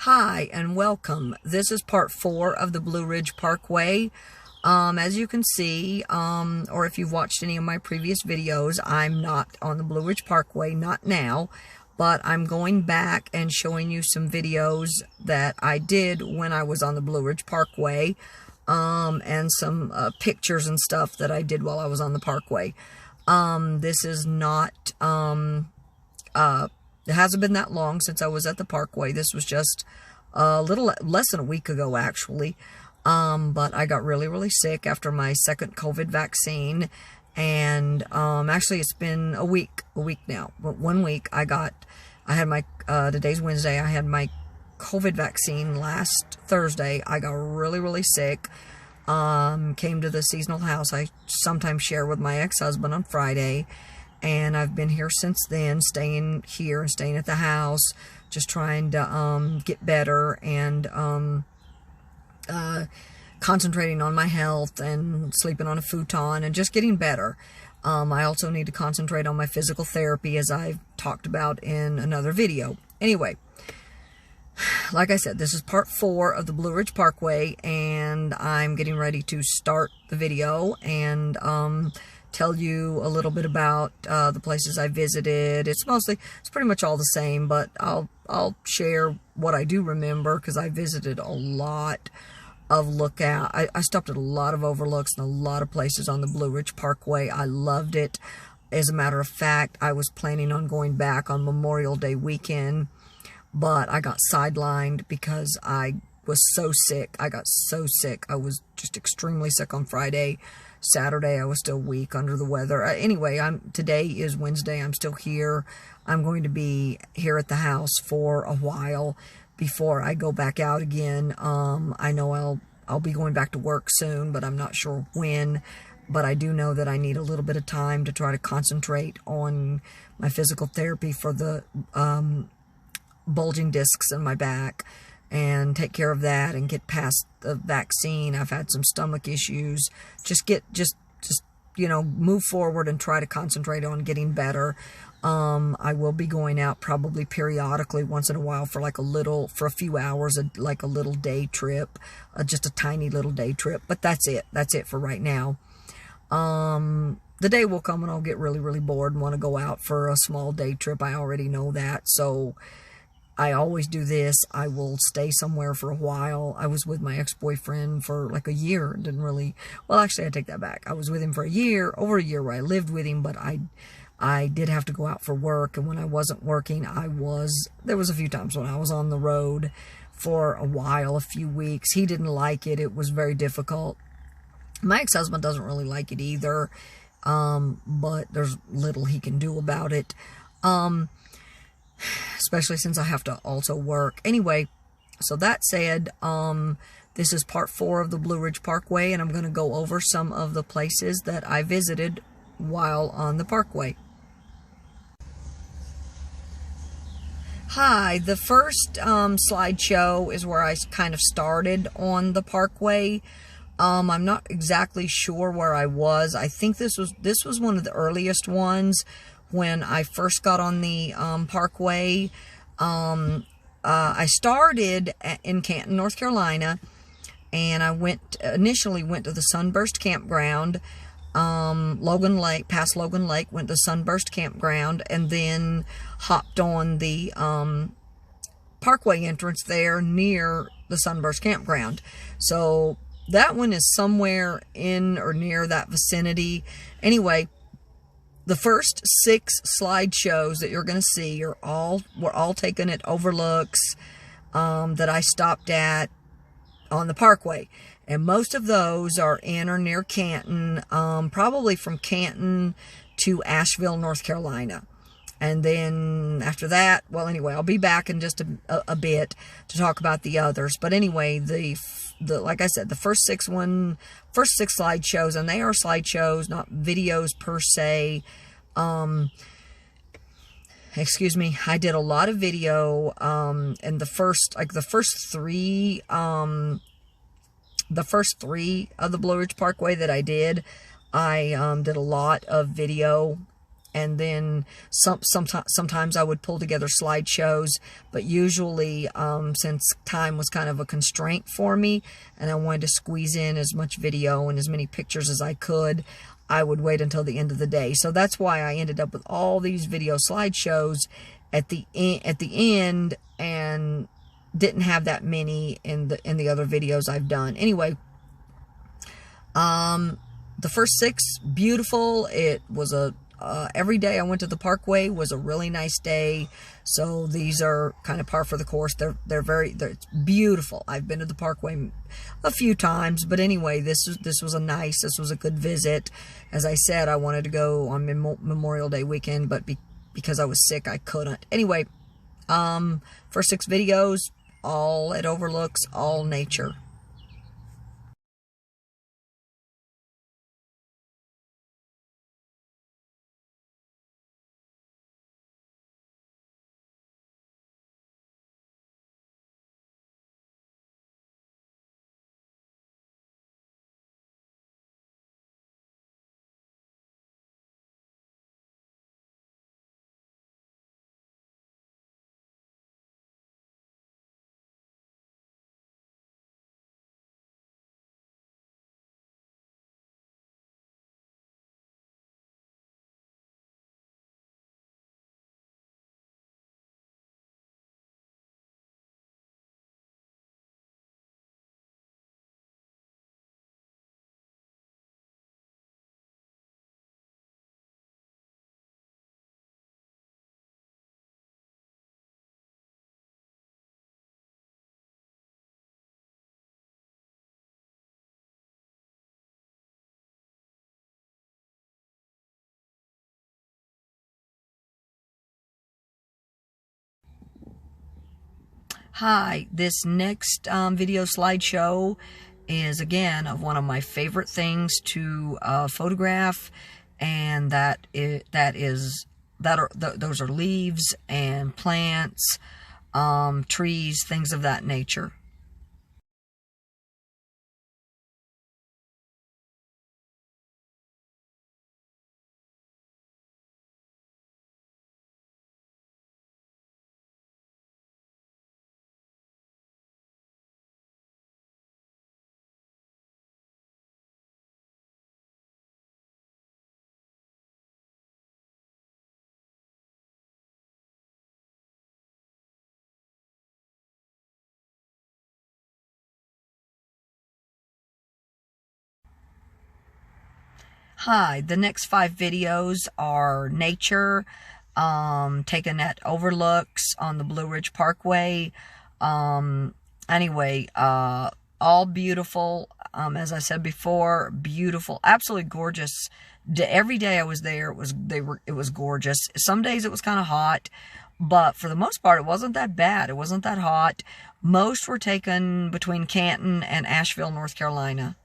Hi and welcome. This is part 4 of the Blue Ridge Parkway. As you can see, or if you've watched any of my previous videos, I'm not on the Blue Ridge Parkway, not now, but I'm going back and showing you some videos that I did when I was on the Blue Ridge Parkway, and some pictures and stuff that I did while I was on the Parkway. This is not, it hasn't been that long since I was at the Parkway. This was just a little less than a week ago, actually. But I got really sick after my second COVID vaccine. And actually, it's been a week now. But 1 week, I had my, today's Wednesday, I had my COVID vaccine last Thursday. I got really sick. Came to the seasonal house I sometimes share with my ex-husband on Friday. And I've been here since then, staying here and staying at the house, just trying to get better and concentrating on my health and sleeping on a futon and just getting better. I also need to concentrate on my physical therapy, as I've talked about in another video. Anyway, like I said, this is part 4 of the Blue Ridge Parkway, and I'm getting ready to start the video and tell you a little bit about the places I visited. It's pretty much all the same, but I'll share what I do remember, because I visited a lot of lookout. I stopped at a lot of overlooks and a lot of places on the Blue Ridge Parkway. I loved it. As a matter of fact, I was planning on going back on Memorial Day weekend, but I got sidelined because I was so sick. I got so sick. I was just extremely sick on Friday. Saturday, I was still weak, under the weather. Anyway, today is Wednesday. I'm still here. I'm going to be here at the house for a while before I go back out again. I know I'll be going back to work soon, but I'm not sure when. But I do know that I need a little bit of time to try to concentrate on my physical therapy for the bulging discs in my back, and take care of that and get past the vaccine. I've had some stomach issues. Just you know, move forward and try to concentrate on getting better. I will be going out probably periodically, once in a while, for a few hours, like a little day trip, just a tiny little day trip. But that's it. That's it for right now. The day will come when I'll get really bored and want to go out for a small day trip. I already know that. So I always do this. I will stay somewhere for a while. I was with my ex-boyfriend for like a year. Well, actually, I take that back. I was with him for over a year where I lived with him, but I did have to go out for work. And when I wasn't working, there was a few times when I was on the road for a while, a few weeks. He didn't like it. It was very difficult. My ex-husband doesn't really like it either. But there's little he can do about it. Especially since I have to also work. Anyway, so that said, this is part 4 of the Blue Ridge Parkway, and I'm going to go over some of the places that I visited while on the Parkway. Hi, the first slideshow is where I kind of started on the Parkway. I'm not exactly sure where I was. I think this was one of the earliest ones. When I first got on the Parkway, I started in Canton, North Carolina, and I initially went to the Sunburst Campground, Logan Lake, past Logan Lake, went to Sunburst Campground, and then hopped on the Parkway entrance there near the Sunburst Campground. So that one is somewhere in or near that vicinity. Anyway, the first 6 slideshows that you're going to see were all taken at overlooks that I stopped at on the Parkway. And most of those are in or near Canton, probably from Canton to Asheville, North Carolina. And then after that, well, anyway, I'll be back in just a bit to talk about the others. But anyway, like I said, the first 6 slideshows, and they are slideshows, not videos per se. Excuse me. I did a lot of video, and the first 3 of the Blue Ridge Parkway that I did a lot of video and then sometimes I would pull together slideshows, but usually since time was kind of a constraint for me and I wanted to squeeze in as much video and as many pictures as I could, I would wait until the end of the day. So that's why I ended up with all these video slideshows at the end, and didn't have that many in the other videos I've done. Anyway, the first 6, beautiful. It was every day I went to the Parkway was a really nice day. So these are kind of par for the course. They're it's beautiful. I've been to the Parkway a few times, but anyway, this was a good visit. As I said, I wanted to go on Memorial Day weekend, but because I was sick, I couldn't. Anyway, first 6 videos, all it overlooks, all nature. Hi, this next video slideshow is again of one of my favorite things to photograph, and those are leaves and plants, trees, things of that nature. Hi, the next 5 videos are nature, taken at overlooks on the Blue Ridge Parkway. Anyway, all beautiful. As I said before, beautiful, absolutely gorgeous. Every day I was there, it was gorgeous. Some days it was kind of hot, but for the most part, it wasn't that bad. It wasn't that hot. Most were taken between Canton and Asheville, North Carolina.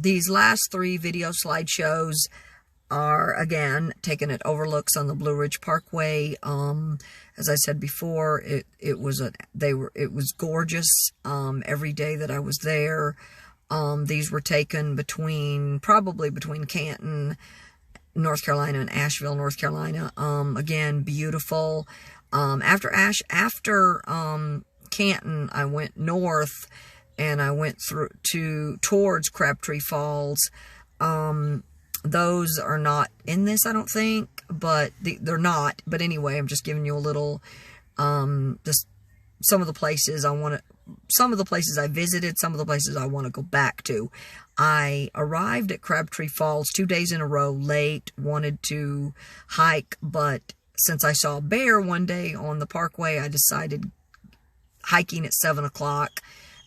these last 3 video slideshows are, again, taken at overlooks on the Blue Ridge Parkway. As I said before, it was gorgeous every day that I was there. These were taken probably between Canton, North Carolina, and Asheville, North Carolina. Again, beautiful. After Canton, I went north, and I went towards Crabtree Falls. Those are not in this, I don't think, but they're not. But anyway, I'm just giving you a little, just some of the places I visited, some of the places I want to go back to. I arrived at Crabtree Falls 2 days in a row late, wanted to hike, but since I saw a bear one day on the parkway, I decided hiking at 7 o'clock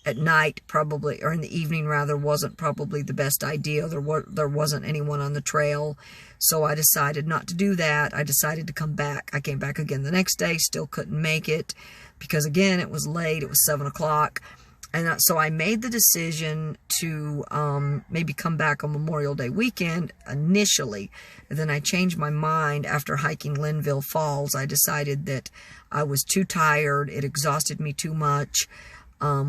at night, probably, or in the evening rather, wasn't probably the best idea. There wasn't anyone on the trail, so I decided not to do that. I decided to come back. I came back again the next day, still couldn't make it, because again, it was late, it was 7 o'clock, and so I made the decision to maybe come back on Memorial Day weekend initially, and then I changed my mind after hiking Linville Falls. I decided that I was too tired, it exhausted me too much,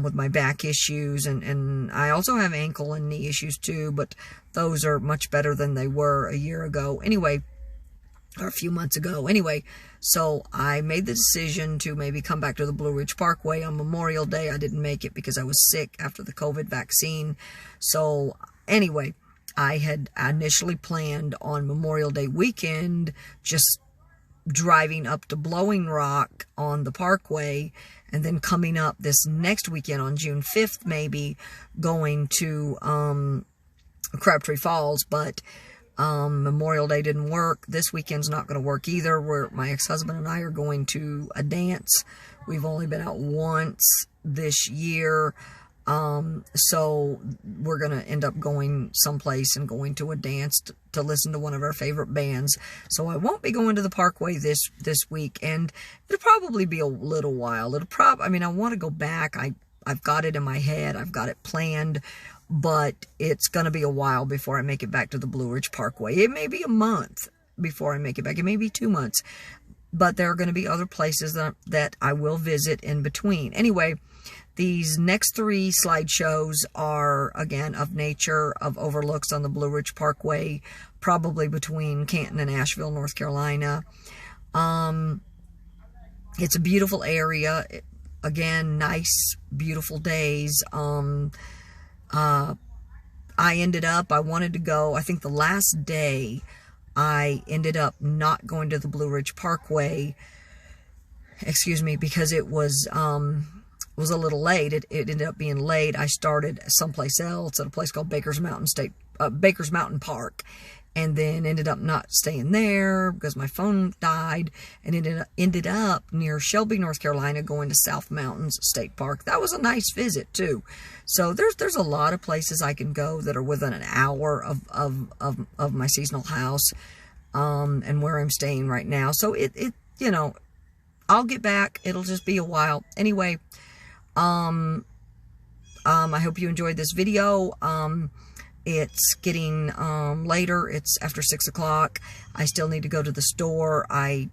with my back issues, and I also have ankle and knee issues too, but those are much better than they were a year ago. Anyway, or a few months ago. Anyway, so I made the decision to maybe come back to the Blue Ridge Parkway on Memorial Day. I didn't make it because I was sick after the COVID vaccine. So anyway, I had initially planned on Memorial Day weekend just driving up to Blowing Rock on the Parkway, and then coming up this next weekend on June 5th, maybe going to Crabtree Falls, but Memorial Day didn't work. This weekend's not going to work either. My ex-husband and I are going to a dance. We've only been out once this year, so we're going to end up going someplace and going to a dance to listen to one of our favorite bands. So I won't be going to the Parkway this week, and it'll probably be a little while. I mean, I want to go back. I've got it in my head. I've got it planned, but it's going to be a while before I make it back to the Blue Ridge Parkway. It may be a month before I make it back. It may be 2 months, but there are going to be other places that I will visit in between. Anyway, these next 3 slideshows are, again, of nature, of overlooks on the Blue Ridge Parkway, probably between Canton and Asheville, North Carolina. It's a beautiful area. Again, nice, beautiful days. I wanted to go, I think the last day, I ended up not going to the Blue Ridge Parkway, because it was a little late. It ended up being late. I started someplace else at a place called Baker's Mountain Park, and then ended up not staying there because my phone died, and ended up near Shelby, North Carolina, going to South Mountains State Park. That was a nice visit too. So there's a lot of places I can go that are within an hour of my seasonal house, and where I'm staying right now. So I'll get back. It'll just be a while. Anyway, I hope you enjoyed this video. It's getting later. It's after 6 o'clock. I still need to go to the store. I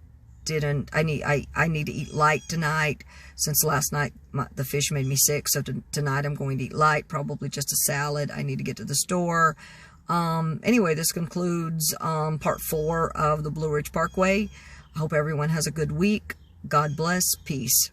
need to eat light tonight, since last night the fish made me sick. So tonight I'm going to eat light, probably just a salad. I need to get to the store. Anyway, this concludes part 4 of the Blue Ridge Parkway. I hope everyone has a good week. God bless. Peace.